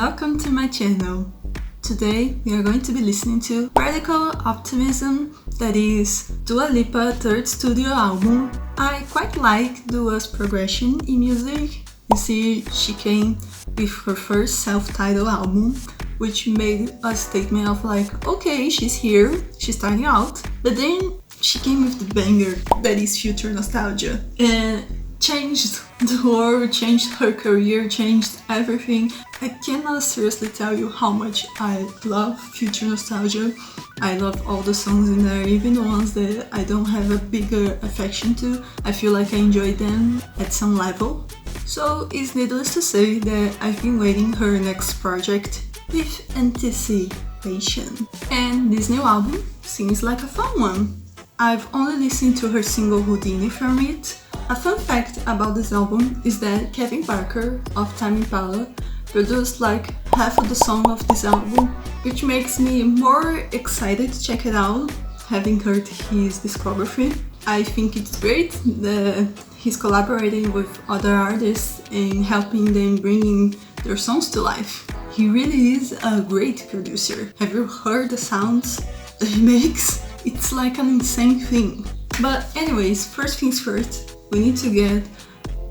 welcome to my channel. Today we are going to be listening to Radical Optimism, that is Dua Lipa third studio album. I quite like Dua's progression in music. You see, she came with her first self-titled album, which made a statement of like, okay, she's here, she's starting out. But then she came with the banger, that is Future Nostalgia, and changed the world, changed her career, changed everything. I cannot seriously tell you how much I love Future Nostalgia. I love all the songs in there, even the ones that I don't have a bigger affection to. I feel like I enjoy them at some level. So it's needless to say that I've been waiting her next project with anticipation. And this new album seems like a fun one. I've only listened to her single Houdini from it. A fun fact about this album is that Kevin Parker of Tame Impala produced like half of the song of this album, which makes me more excited to check it out, having heard his discography. I think it's great that he's collaborating with other artists and helping them bringing their songs to life. He really is a great producer. Have you heard the sounds that he makes? It's like an insane thing. But anyways, first things first, we need to get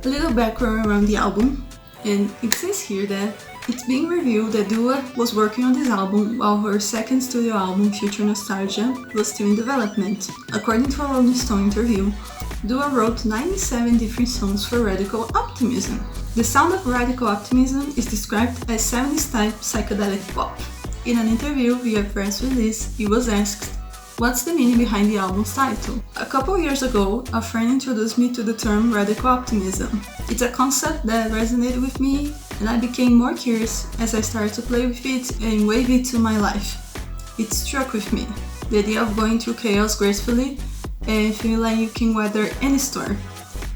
a little background around the album. And it says here that it's being revealed that Dua was working on this album while her second studio album, Future Nostalgia, was still in development. According to a Rolling Stone interview, Dua wrote 97 different songs for Radical Optimism. The sound of Radical Optimism is described as 70s type psychedelic pop. In an interview via press release, he was asked, "What's the meaning behind the album's title?" A couple years ago, a friend introduced me to the term Radical Optimism. It's a concept that resonated with me, and I became more curious as I started to play with it and wave it to my life. It struck with me, the idea of going through chaos gracefully and feeling like you can weather any storm.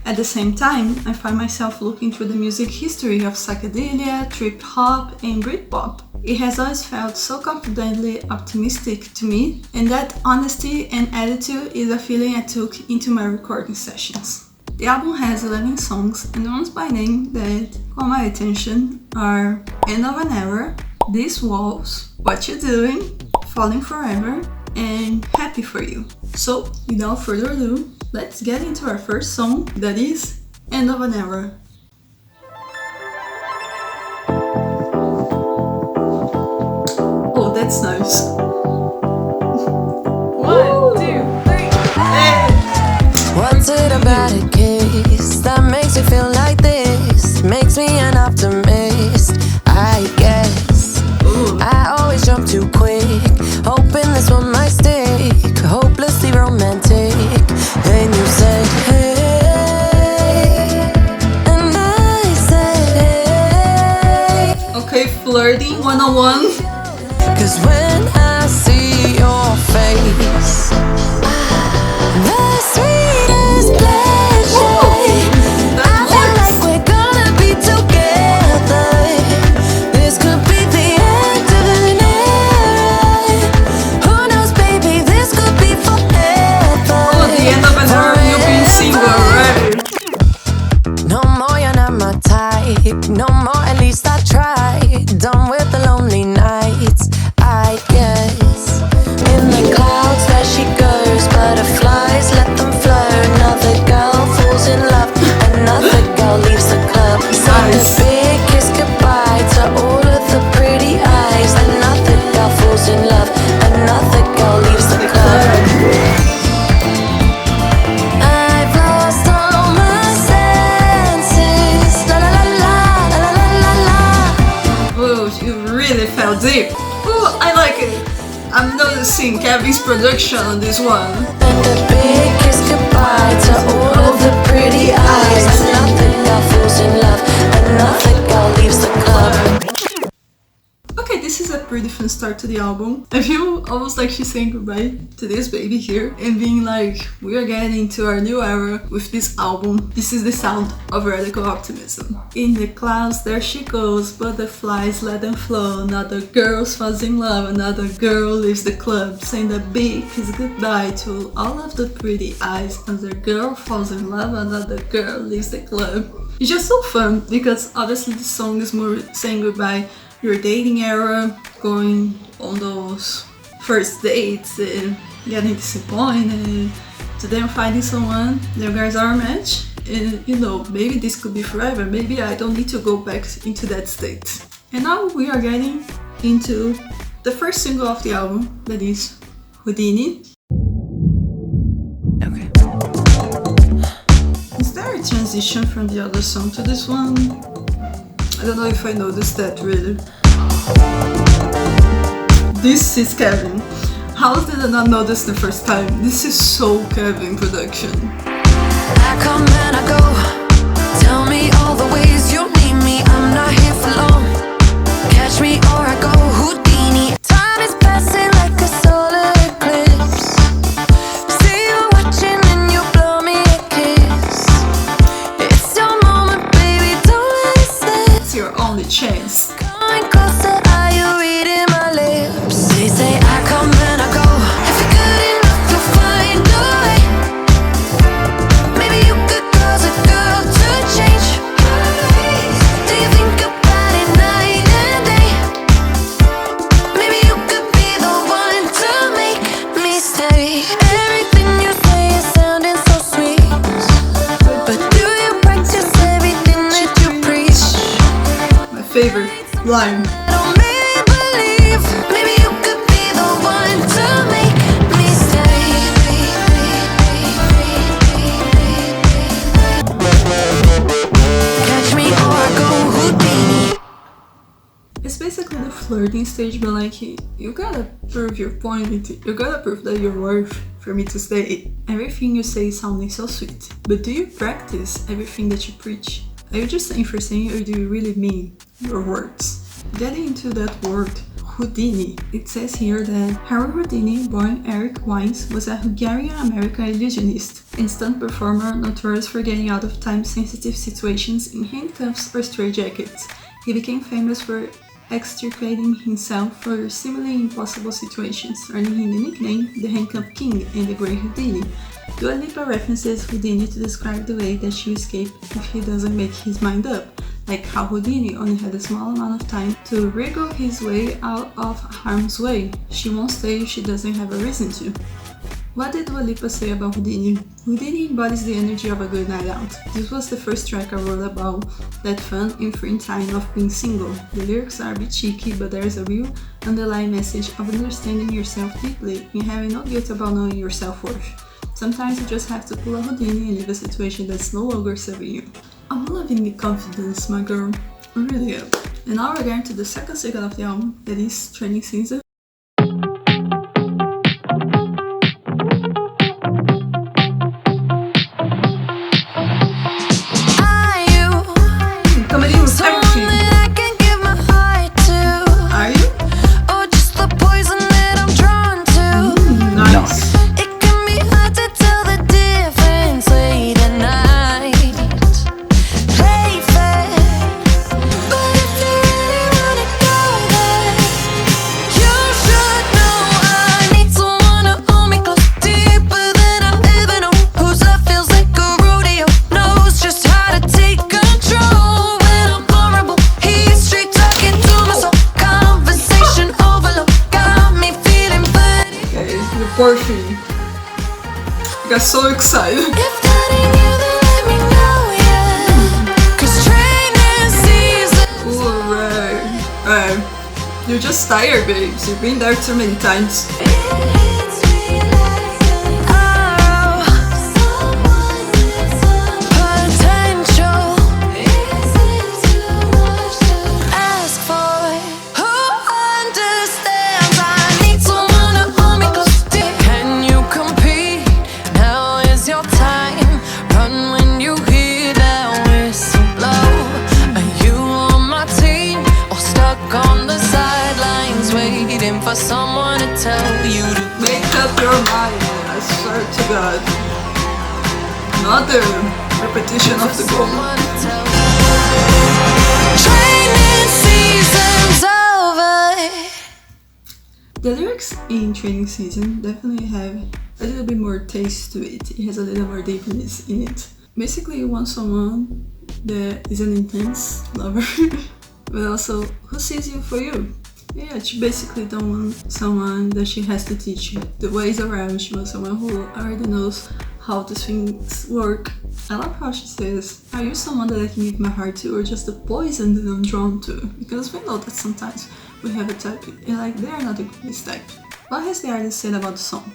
At the same time, I find myself looking through the music history of psychedelia, trip-hop, and Britpop. It has always felt so confidently optimistic to me, and that honesty and attitude is a feeling I took into my recording sessions. The album has 11 songs, and the ones by name that caught my attention are End of an Era, These Walls, What You Doing, Falling Forever, and Happy For You. So, without further ado, let's get into our first song, that is End of an Era. Oh, that's nice. 1, 2, 3, hey! What's it about a kiss that makes you feel like this? Makes me an optimist, I guess. Ooh. I always jump too quick, hoping this one might stick. Hopelessly romantic, and you said hey, and I said hey. Okay, flirting 101. 'Cause when I see your face, the sweetest pleasure, I feel like we're gonna be together. This could be the end of an era. Who knows, baby, this could be forever. Oh, the end of an era, you've been single, right? No more, you're not my type. No more, at least I tried. Done with the lonely nights, I guess. In the clouds there she goes, butterflies let them flow. Another girl falls in love, another girl leaves the club. Send a big kiss goodbye to all of the pretty eyes. Another girl falls in love, another girl leaves the club. I've lost all my senses. La la la la la la la la. Oh, you really fell deep. Oh, I like it. I'm noticing Kevin's production on this one. And a big kiss goodbye to all of the pretty eyes. Another girl falls in love, another girl leaves the club. Okay, this is a pretty fun start to the album. I feel almost like she's saying goodbye to this baby here and being like, we are getting into our new era with this album. This is the sound of Radical Optimism. In the clouds there she goes, butterflies let them flow. Another girl falls in love, another girl leaves the club. Saying a big kiss goodbye to all of the pretty eyes. Another girl falls in love, another girl leaves the club. It's just so fun because obviously the song is more saying goodbye your dating era, going on those first dates and getting disappointed, to then finding someone, you guys are a match, and you know, maybe this could be forever, maybe I don't need to go back into that state. And now we are getting into the first single of the album, that is Houdini. Okay. Is there a transition from the other song to this one? I don't know if I noticed that really. This is Kevin. How did I not notice the first time? This is so Kevin production. I come and I go. Tell me all the ways you need me. I'm not here for long. Catch me or I go Houdini. Time is passing like a solar eclipse. See you watching and you blow me a kiss. It's your moment, baby, don't let it slip. It's your only chance. Coming closer, are you reading my lips? They say I come and I go. If you're good enough, you'll find a way. Maybe you could cause a girl to change. Do you think about it night and day? Maybe you could be the one to make me stay. Everything you say is sounding so sweet, but do you practice everything that you preach? My favorite line. Don't make me believe. Maybe you could be the one to make me stay. Catch me or I go Houdini. It's basically the flirting stage, but like, you gotta prove your point, you gotta prove that you're worth for me to stay. Everything you say is sounding so sweet, but do you practice everything that you preach? Are you just saying for saying, or do you really mean your words? Getting into that word, Houdini, it says here that Harry Houdini, born Eric Wines, was a Hungarian-American illusionist and stunt performer notorious for getting out of time-sensitive situations in handcuffs or straitjackets. He became famous for extricating himself from seemingly impossible situations, earning him the nickname the Handcuff King and the Great Houdini. Dua Lipa references Houdini to describe the way that she escapes if he doesn't make his mind up, like how Houdini only had a small amount of time to wriggle his way out of harm's way. She won't stay if she doesn't have a reason to. What did Dua Lipa say about Houdini? Houdini embodies the energy of a good night out. This was the first track I wrote about that fun and free time of being single. The lyrics are a bit cheeky, but there is a real underlying message of understanding yourself deeply and having no guilt about knowing your self-worth. Sometimes you just have to pull a Houdini and leave a situation that's no longer serving you. I'm loving the confidence, my girl. I really am. And now we're getting to the second single of the album, that is Training Season. Porphy. I got so excited. If that ain't you, then let me know, yeah. 'Cause training season. Ooh, right. You're just tired, babes. You've been there too many times. For someone to tell you to make up your mind, I swear to God. Another repetition of the goal. Training season's over. The lyrics in Training Season definitely have a little bit more taste to it. It has a little more deepness in it. Basically, you want someone that is an intense lover but also who sees you for you. Yeah, she basically don't want someone that she has to teach you the ways around. She wants someone who already knows how these things work. I love how she says, are you someone that I can give my heart to, or just the poison that I'm drawn to? Because we know that sometimes we have a type and like they are not the greatest type. What has the artist said about the song?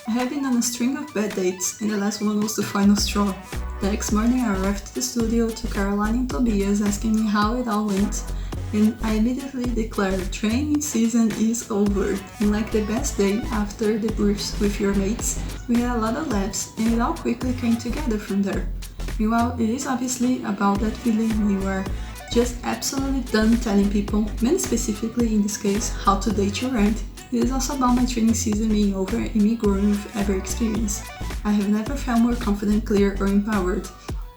I have been on a string of bad dates, and the last one was the final straw. The next morning I arrived at the studio to Caroline and Tobias asking me how it all went, and I immediately declared training season is over. And like the best day after the briefs with your mates, we had a lot of laughs and it all quickly came together from there. Meanwhile, it is obviously about that feeling when you are just absolutely done telling people, men specifically in this case, how to date your rent. It is also about my training season being over and me growing with every experience. I have never felt more confident, clear, or empowered.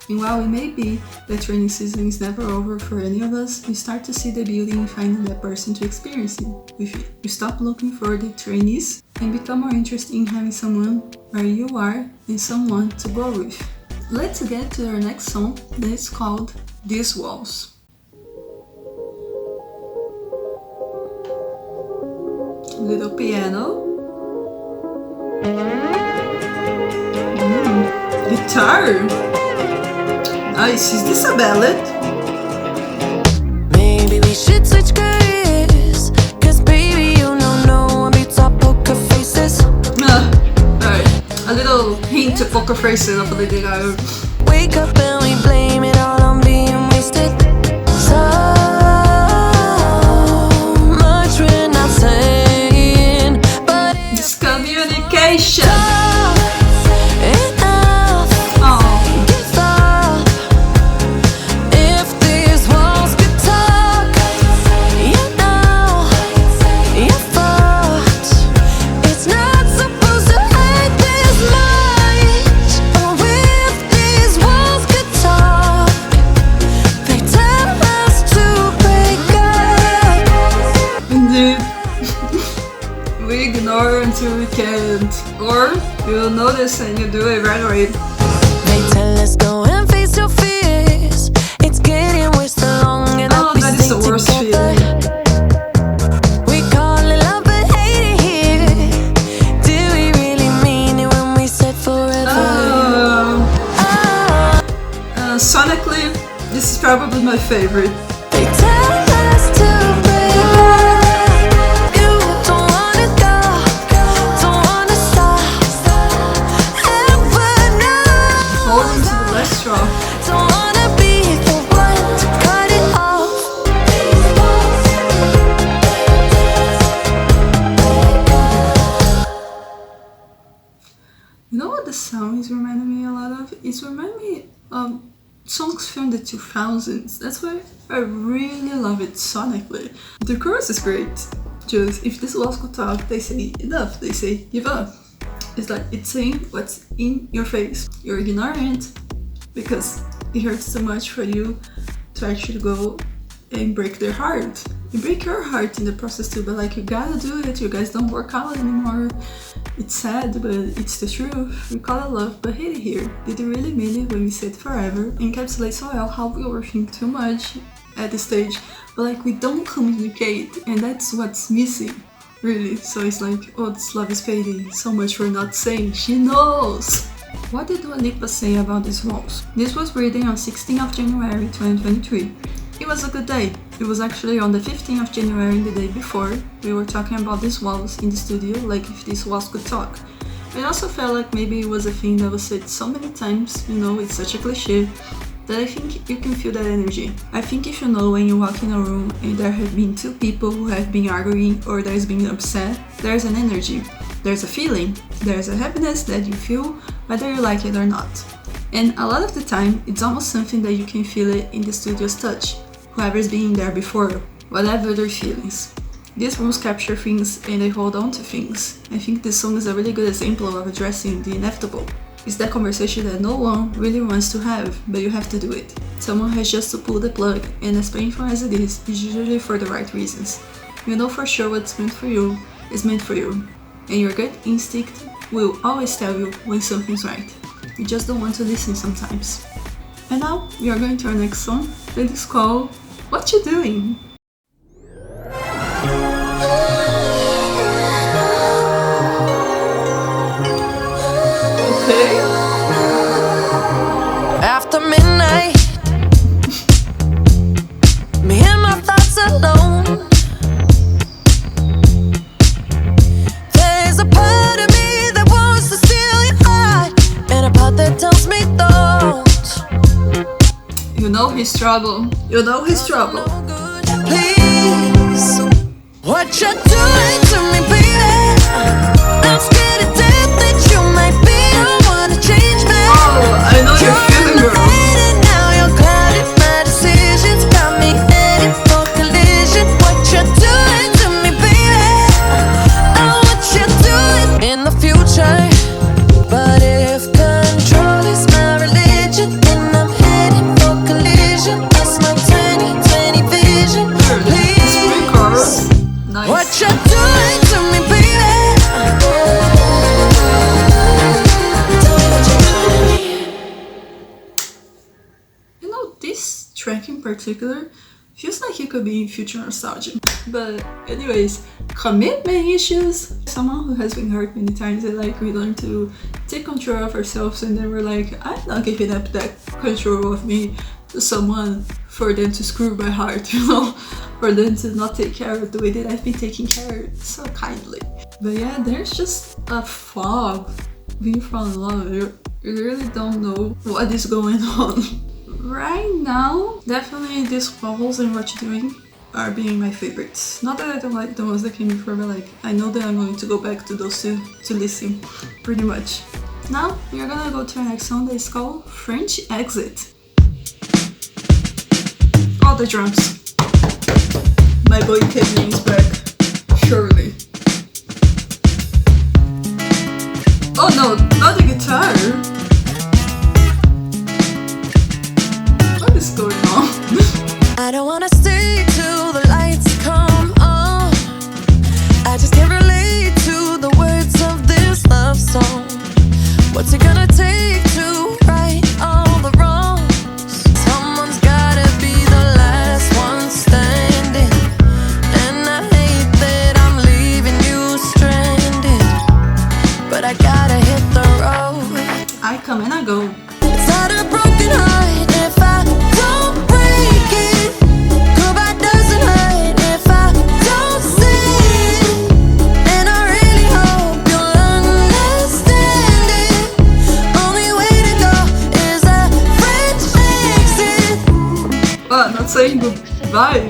And while it may be that training season is never over for any of us, you start to see the beauty in finding that person to experience it with you. You stop looking for the trainees and become more interested in having someone where you are and someone to grow with. Let's get to our next song that is called These Walls. Little piano. Guitar. Nice. Is this a ballad? Maybe we should switch careers, cause baby you know no one beats our poker faces. Alright. A little hint to poker faces of Lady Gaga. Wake up and we blame it all on being wasted. So much we're not saying, but This communication. enough. Give up. If these walls could talk, you know you're fucked. It's not supposed to hurt this much. Oh, if these walls could talk, they tell us to break up. Indeed. We ignore until we can't. Or you'll notice and you do it right away. They tell us go and face your fears. It's getting worse the longer that we that is stay the worst together. feeling. We call it love but hate it here. Do we really mean it when we said forever? Sonically, this is probably my favorite. They tell us to break up. You don't wanna go, don't wanna stop. Ever know? Holding to the last straw. Don't wanna be the one to cut it off. You know what the song is reminding me a lot of? It's reminding me of songs from the 2000s. That's why I really love it sonically. The chorus is great. Just if this walls could talk, they say enough, they say give up. It's like it's saying what's in your face. You're ignorant because it hurts too much for you to actually go and break their heart. You break your heart in the process too, but like you gotta do it. You guys don't work out anymore. It's sad, but it's the truth. We call it love, but hate it here. Did you really mean it when we said forever? Encapsulates so well how we overthink too much at this stage, but like we don't communicate, and that's what's missing, really. So it's like, oh, this love is fading. So much for not saying. She knows. What did Dua Lipa say about these walls? This was written on 16th of January 2023. It was a good day. It was actually on the 15th of January, the day before, we were talking about these walls in the studio, like if these walls could talk. I also felt like maybe it was a thing that was said so many times, you know, it's such a cliche, that I think you can feel that energy. I think if you know when you walk in a room and there have been two people who have been arguing or there's been upset, there's an energy, there's a feeling, there's a happiness that you feel whether you like it or not. And a lot of the time, it's almost something that you can feel it in the studio's touch. Whoever's been there before, whatever their feelings. These rooms capture things and they hold on to things. I think this song is a really good example of addressing the inevitable. It's that conversation that no one really wants to have, but you have to do it. Someone has just to pull the plug, and as painful as it is, it's usually for the right reasons. You know for sure what's meant for you is meant for you, and your gut instinct will always tell you when something's right. You just don't want to listen sometimes. And now we are going to our next song that is called What you doing? Okay. After midnight, me and my thoughts alone. There's a part of me that wants to steal your heart, and a part that tells me don't. You know he's trouble. You know he's trouble. Please, what you doing to me, baby? I'm scared to death that you might be the one to change me. Oh, I know you're feeling, girl. Now you're clouding my decisions, got me headed for collision. What you doing to me, baby? Oh, what you doing in the future? But if control is my religion, then I'm headed for collision. That's my 2020 vision. Please, nice. what you doing to me, baby? You know, this track in particular feels like it could be in future nostalgia. But anyways, commitment issues. Someone who has been hurt many times, and like we learn to take control of ourselves, and then we're like, I'm not giving up that control of me to someone for them to screw my heart, you know, for them to not take care of the way that I've been taking care so kindly. But yeah, there's just a fog when you fall in love. You really don't know what is going on. Right now, definitely these Wobbles and What You Doing are being my favorites. Not that I don't like the ones that came before, but like I know that I'm going to go back to those two to listen pretty much. Now we are gonna go to our next song that is called French Exit. All the drums. My boy Kevin is back. Surely. Oh no, not the guitar! What is going on? I don't wanna stay till the lights come on. I just can't relate to the words of this love song. What's it gonna take to right all the wrongs? Someone's gotta be the last one standing, and I hate that I'm leaving you stranded, but I gotta hit the road. I come and I go. It's not a broken heart if I don't break it. Goodbye doesn't hurt if I don't say it. And I really hope you'll understand it. Only way to go is a French exit. Oh, not saying goodbye.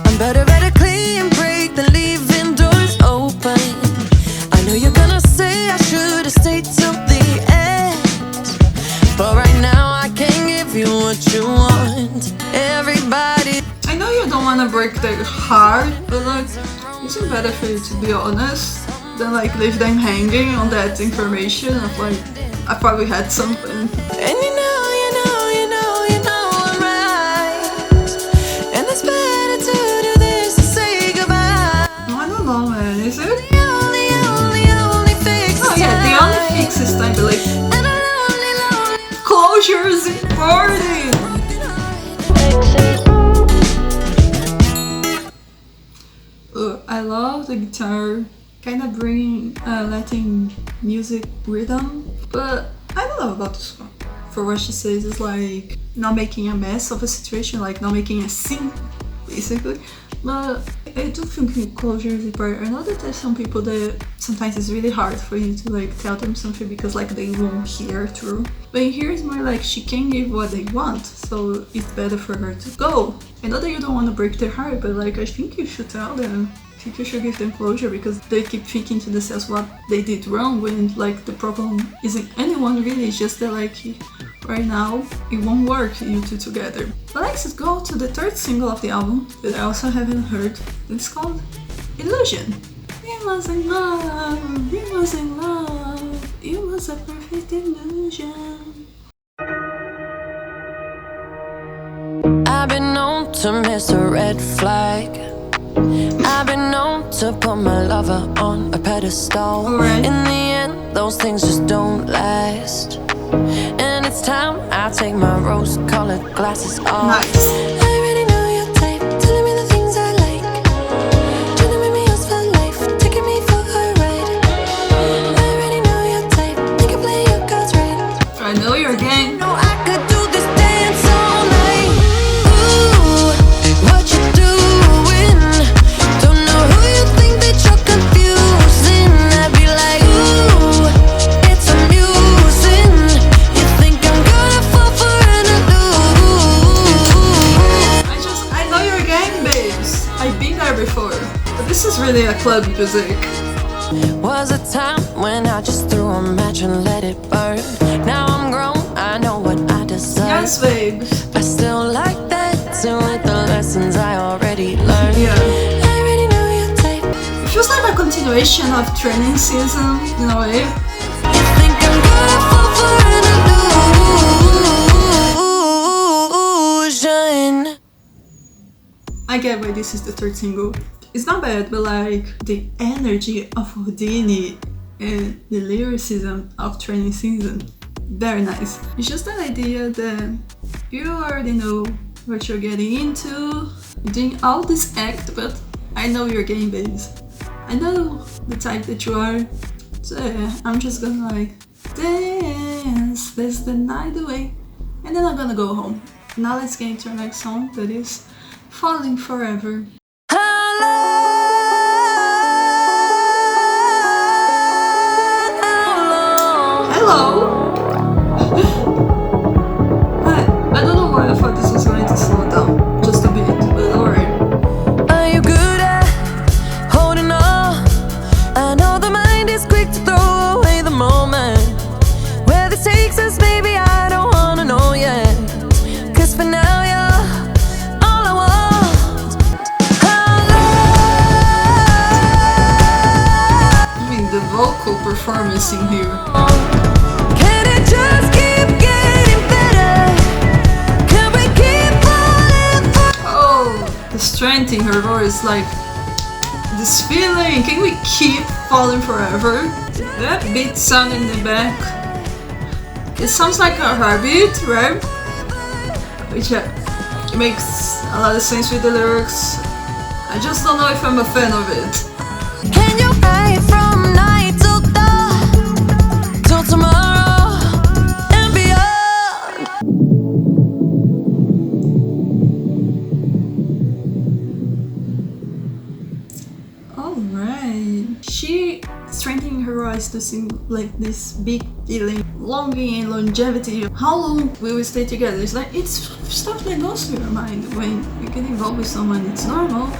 I'm better at a clean break than leaving doors open. I know you're gonna say I should've stayed till the end, but right now I can't give you what you want. Everybody, I know you don't want to break their heart, but like, isn't better for you to be honest than like leave them hanging on that information of like, I thought we had something. and you know I'm right. And it's better to do this than say goodbye. I don't know, man, is it? The only fix Oh is yeah, the time. only fix is time, but like, And a lonely closure is important! I love the guitar, kind of bringing Latin music rhythm, but I don't know about this one. For what she says is like not making a mess of a situation, like not making a scene, basically. But I do think closure is important. I know that there's some people that sometimes it's really hard for you to like tell them something because like they won't hear through. But here it's more like she can give what they want, so it's better for her to go. I know that you don't want to break their heart, but like I think you should tell them. I think you should give them closure because they keep thinking to themselves what they did wrong when like the problem isn't anyone really, it's just that like right now it won't work you two together. But let's go to the third single of the album that I also haven't heard. It's called Illusion. We was in love, we was in love, it was a perfect illusion. I've been known to miss a red flag. I've been known to put my lover on a pedestal. Alright. In the end, those things just don't last. And it's time I take my rose-colored glasses off. Nice. I already know your type. is really a club music. Was a time when I just threw a match and let it burn. Now I'm grown, I know what I deserve. Yes, babe. I still like dancing with the lessons I already learned. Yeah. I already know your type. It feels like a continuation of training season in a way. You think I'm beautiful for an illusion. I get why this is the third single. It's not bad, but like the energy of Houdini and the lyricism of training season, very nice. It's just an idea that you already know what you're getting into. You're doing all this act, but I know you're game based. I know the type that you are. So yeah, I'm just gonna like dance, dance the night away, and then I'm gonna go home. Now let's get into our next song, that is Falling Forever. Hello! I don't know why I thought this was going to slow down just a bit, but alright. Are you good at holding on? I know the mind is quick to throw away the moment. Where this takes us, baby, I don't wanna know yet. Cause for now, you're all I want. I mean, the vocal performance in here. Can it just keep getting better? Can we keep falling for? Oh, the strength in her voice, like this feeling. Can we keep falling forever? That beat sound in the back. It sounds like a heartbeat, right? Which it makes a lot of sense with the lyrics. I just don't know if I'm a fan of it. Can you ride from night till dawn, till tomorrow and beyond? Alright. She strengthening her voice to sing like this big feeling, longing and longevity. How long will we stay together? It's like, it's stuff that goes through your mind when you get involved with someone. It's normal.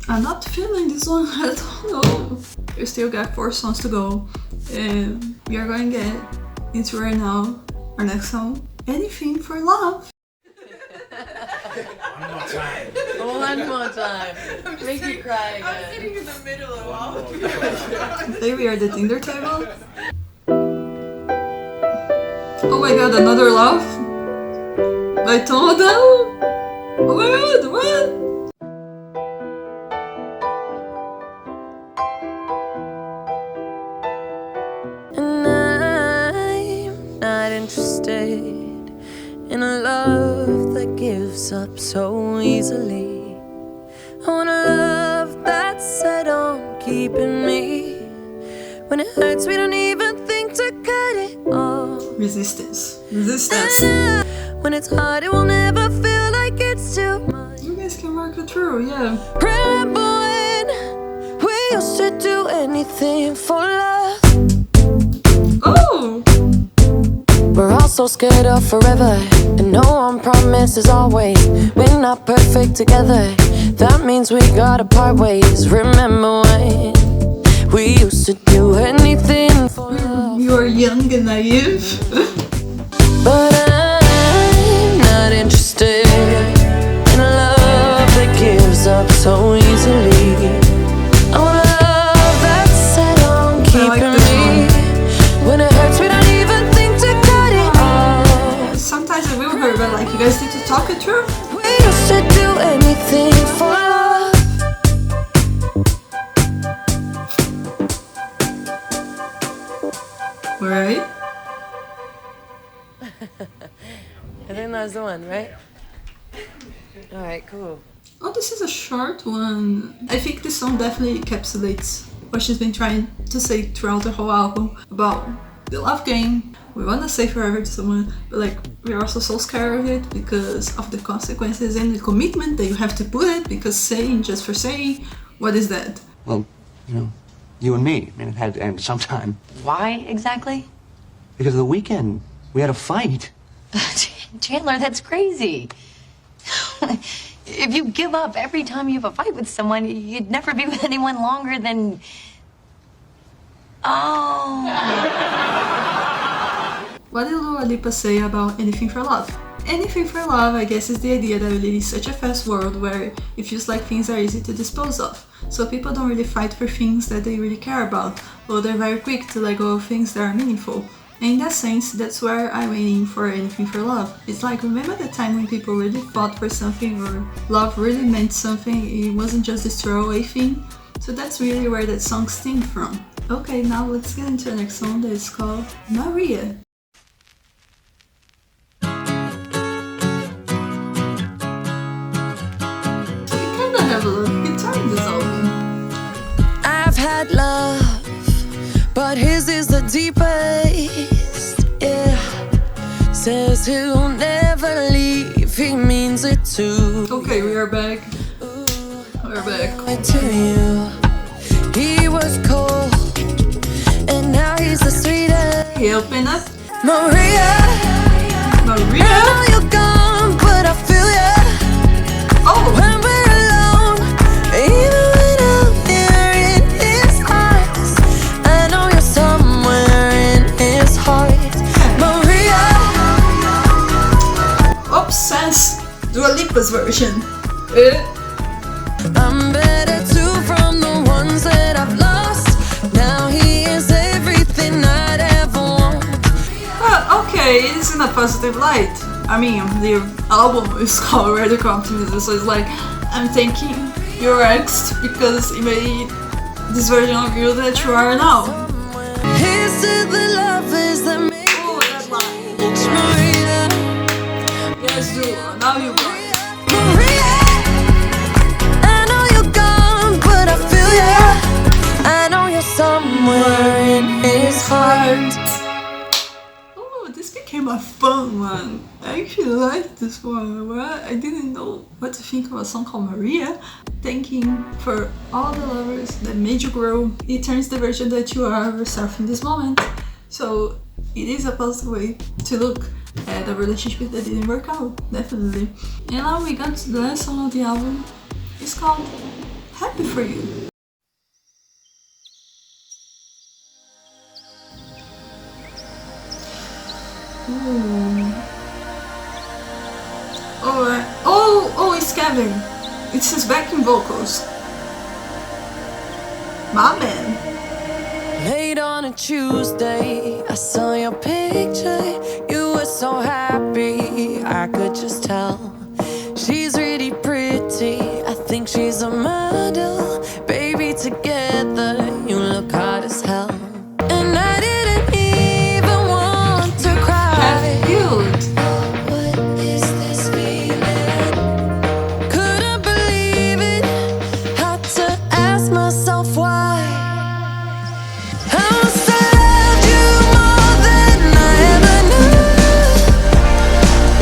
I'm not feeling this one at all. We still got 4 songs to go, and we are going to get into right now our next song, Anything for Love. One more time. One more time. Make me cry again. I'm sitting in the middle of all of you. Today we are at the Tinder table. Oh my god, another love? By Toda? Oh my god, what? And I'm not interested in a love that gives up so easily. I want a love that's set on keeping me. When it hurts, we don't even think to cut it off. Resistance. Resistance. And when it's hard, it will never feel like it's too much. You guys can work it through, yeah. Remember when we used to do anything for love? Oh! We're all so scared of forever, and no one promises always. We're not perfect together, that means we gotta part ways. Remember when we used to do anything for love? You are young and naive. But I'm not interested in a love that gives up so easily. I want a love that's set on keeping me. When it hurts, we don't even think to cut it off. Sometimes it will hurt, but like, you guys need to talk it through. We used to do anything for love. Alright. I think that's the one, right? Alright, cool. Oh, this is a short one. I think this song definitely encapsulates what she's been trying to say throughout the whole album about the love game. We want to say forever to someone, but like, we're also so scared of it because of the consequences and the commitment that you have to put it, because saying just for saying, what is that? Well, you know, you and me. I mean, it had to end sometime. Why exactly? Because of the weekend, we had a fight. Chandler, that's crazy. If you give up every time you have a fight with someone, you'd never be with anyone longer than... Oh. What did Dua Lipa say about Anything for Love? Anything for love, I guess, is the idea that we live in such a fast world where it feels like things are easy to dispose of. So people don't really fight for things that they really care about, or they're very quick to let go of things that are meaningful. And in that sense, that's where I'm waiting for Anything for Love. It's like, remember the time when people really fought for something, or love really meant something, it wasn't just this throwaway thing? So that's really where that song stemmed from. Okay, now let's get into the next song that is called Maria. Have a little guitar in this album. I've had love, but his is the deepest, yeah. Says he'll never leave, he means it too. Okay, we are back. We're back. To you, he was cold, and now he's the sweetest. He opened up. Maria, Maria? I know you're gone, but I feel ya. Oh! When we're alone, even when I'm there in his eyes, I know you're somewhere in his heart. Maria. Obsessed! Dua Lipa's version. I'm better too from the ones that I've lost. Now he is everything I'd ever want. Okay, it's in a positive light. I mean, the album is called Radical Optimism, so it's like, I'm thanking your ex because he made this version of you that you are now. Here's to the lovers that make Oh, that line. Maria. Yes, Dua, now you got it. Maria, I know you're gone, but I feel ya. I know you're somewhere in his heart. Oh, this became a fun one. I actually liked this one. Well, I didn't know what to think of a song called Maria. Thanking for all the lovers that made you grow. It turns the version that you are of yourself in this moment. So it is a positive way to look at a relationship that didn't work out, definitely. And now we got to the last song of the album. It's called Happy For You. Ooh. Alright. Oh, it's Kevin. It's his backing vocals. My man. Late on a Tuesday, I saw your picture. You were so happy, I could just tell. She's really pretty, I think she's a model. Baby, together, you look hot as hell. And I didn't even want to cry. That's cute. What is this feeling? Couldn't believe it, had to ask myself why. I must have loved you more than I ever knew.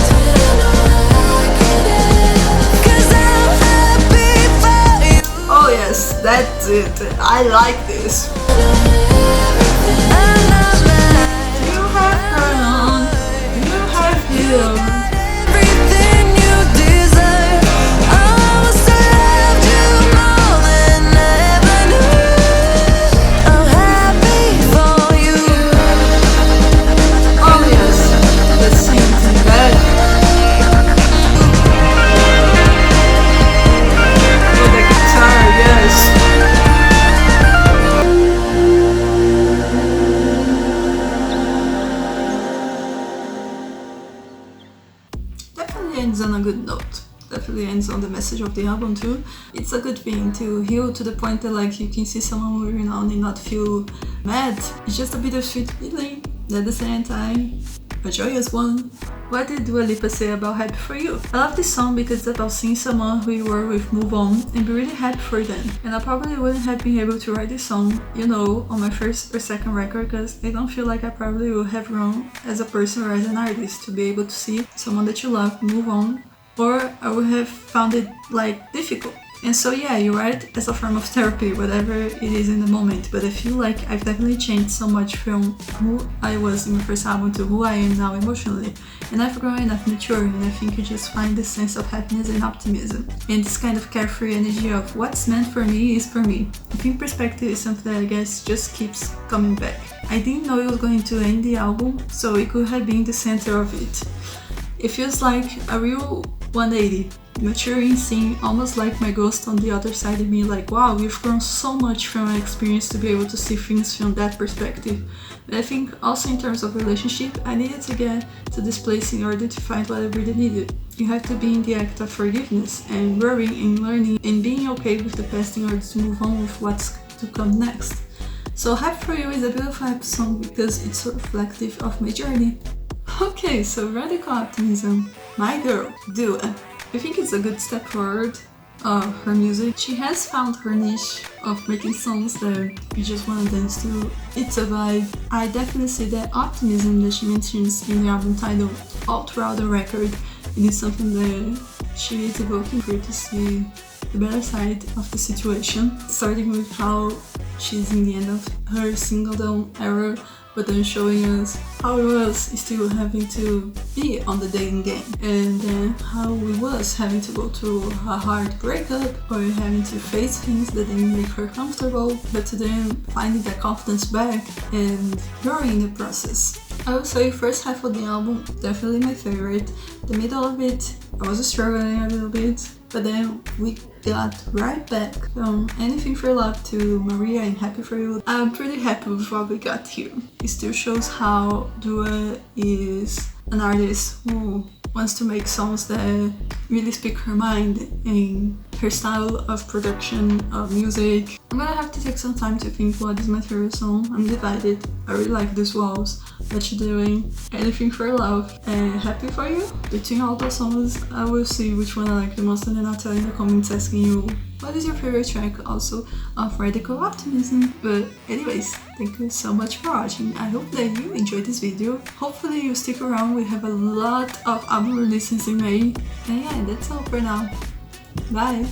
Didn't know that I could have, 'cause I'm happy for you. Oh yes, that's it. I like this. I'm not mad. You have grown. You have healed. Everything you deserve. I must have loved you more than I ever knew. I'm happy for you. Oh yes, let's sing that. With the guitar, yes. Definitely ends on a good note. Definitely ends on the message of the album too. It's a good thing to heal to the point that like you can see someone moving on and not feel mad. It's just a bittersweet feeling, but at the same time, a joyous one. What did Dua Lipa say about Happy For You? I love this song because it's about seeing someone who you were with move on and be really happy for them. And I probably wouldn't have been able to write this song, you know, on my first or second record because I don't feel like I probably would have grown as a person or as an artist to be able to see someone that you love move on, or I would have found it like difficult And so yeah, you write as a form of therapy, whatever it is in the moment, but I feel like I've definitely changed so much from who I was in my first album to who I am now emotionally. And I've grown enough mature, and I think you just find this sense of happiness and optimism. And this kind of carefree energy of what's meant for me is for me. I think perspective is something that I guess just keeps coming back. I didn't know it was going to end the album, so it could have been the center of it. It feels like a real 180, maturing, seeing almost like my ghost on the other side of me, like wow, you've grown so much from my experience to be able to see things from that perspective. But I think also in terms of relationship, I needed to get to this place in order to find what I really needed. You have to be in the act of forgiveness and growing and learning and being okay with the past in order to move on with what's to come next. So Happy For You is a beautiful happy song because it's so reflective of my journey. Okay, so Radical Optimism, my girl, Dua. I think it's a good step forward of her music. She has found her niche of making songs that you just want to dance to. It's a vibe. I definitely see that optimism that she mentions in the album title all throughout the record. It is something that she is evoking for you to see the better side of the situation, starting with how she's in the end of her singledom era, but then showing us how it was still having to be on the dating game, and then how it was having to go through a hard breakup or having to face things that didn't make her comfortable, but to then finding that confidence back and growing in the process. I would say first half of the album, definitely my favorite. The middle of it, I was struggling a little bit, but then we got right back from Anything for Love to Maria and Happy For You. I'm pretty happy with what we got here. It still shows how Dua is an artist who wants to make songs that really speak her mind and her style of production of music. I'm gonna have to take some time to think what is my favorite song. I'm divided. I really like These Walls, What You Doing, Anything for Love, and Happy For You. Between all those songs, I will see which one I like the most, and then I'll tell you in the comments asking you what is your favorite track also of Radical Optimism. But anyways, thank you so much for watching. I hope that you enjoyed this video. Hopefully you stick around. We have a lot of album releases in May. And yeah, that's all for now. Bye!